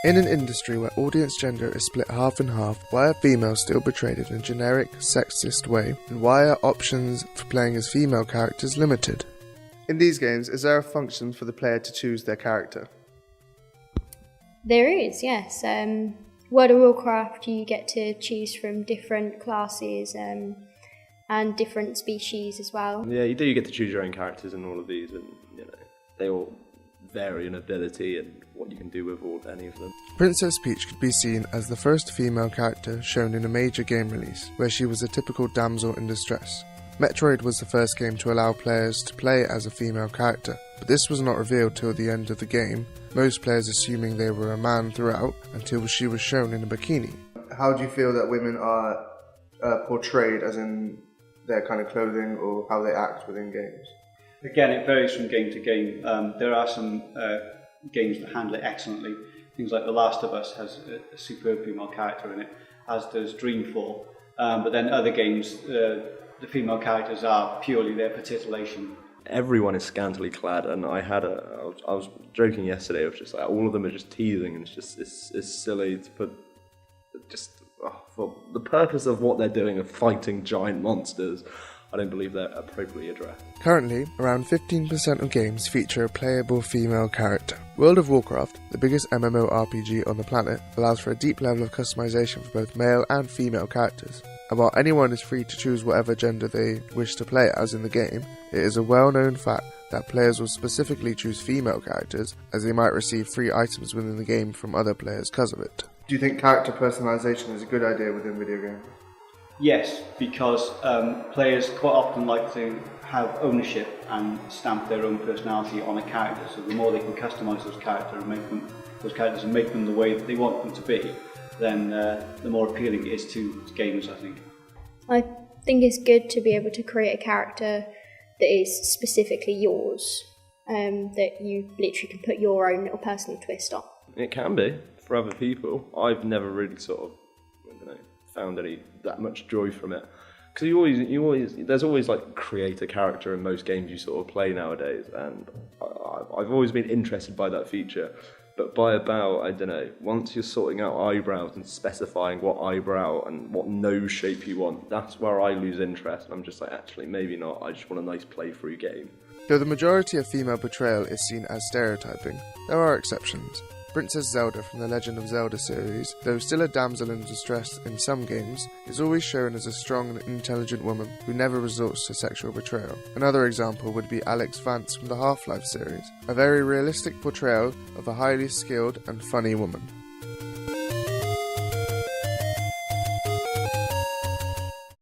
In an industry where audience gender is split half and half, why are females still portrayed in a generic, sexist way, and why are options for playing as female characters limited? In these games, is there a function for the player to choose their character? There is, yes. World of Warcraft, you get to choose from different classes and different species as well. Yeah, you do. You get to choose your own characters in all of these, and they all vary in ability and what you can do with any of them. Princess Peach could be seen as the first female character shown in a major game release, where she was a typical damsel in distress. Metroid was the first game to allow players to play as a female character, but this was not revealed till the end of the game, most players assuming they were a man throughout until she was shown in a bikini. How do you feel that women are portrayed, as in their kind of clothing or how they act within games? Again, it varies from game to game. There are some games that handle it excellently. Things like The Last of Us has a superb female character in it, as does Dreamfall. But then other games, the female characters are purely there for titillation. Everyone is scantily clad, and I was joking yesterday of just like all of them are just teasing, and it's silly to put for the purpose of what they're doing of fighting giant monsters. I don't believe they're appropriately addressed. Currently, around 15% of games feature a playable female character. World of Warcraft, the biggest MMORPG on the planet, allows for a deep level of customization for both male and female characters. And while anyone is free to choose whatever gender they wish to play as in the game, it is a well-known fact that players will specifically choose female characters, as they might receive free items within the game from other players because of it. Do you think character personalization is a good idea within video games? Yes, because players quite often like to have ownership and stamp their own personality on a character. So the more they can customise those characters and make them the way that they want them to be, then the more appealing it is to gamers, I think. I think it's good to be able to create a character that is specifically yours, that you literally can put your own little personal twist on. It can be for other people. I've never really found that much joy from it, because there's always like create a character in most games you sort of play nowadays, and I've always been interested by that feature. But by about, I don't know, once you're sorting out eyebrows and specifying what eyebrow and what nose shape you want, that's where I lose interest, and I'm just like, actually, maybe not, I just want a nice play-through game. Though the majority of female portrayal is seen as stereotyping, there are exceptions. Princess Zelda from the Legend of Zelda series, though still a damsel in distress in some games, is always shown as a strong and intelligent woman who never resorts to sexual betrayal. Another example would be Alex Vance from the Half-Life series, a very realistic portrayal of a highly skilled and funny woman.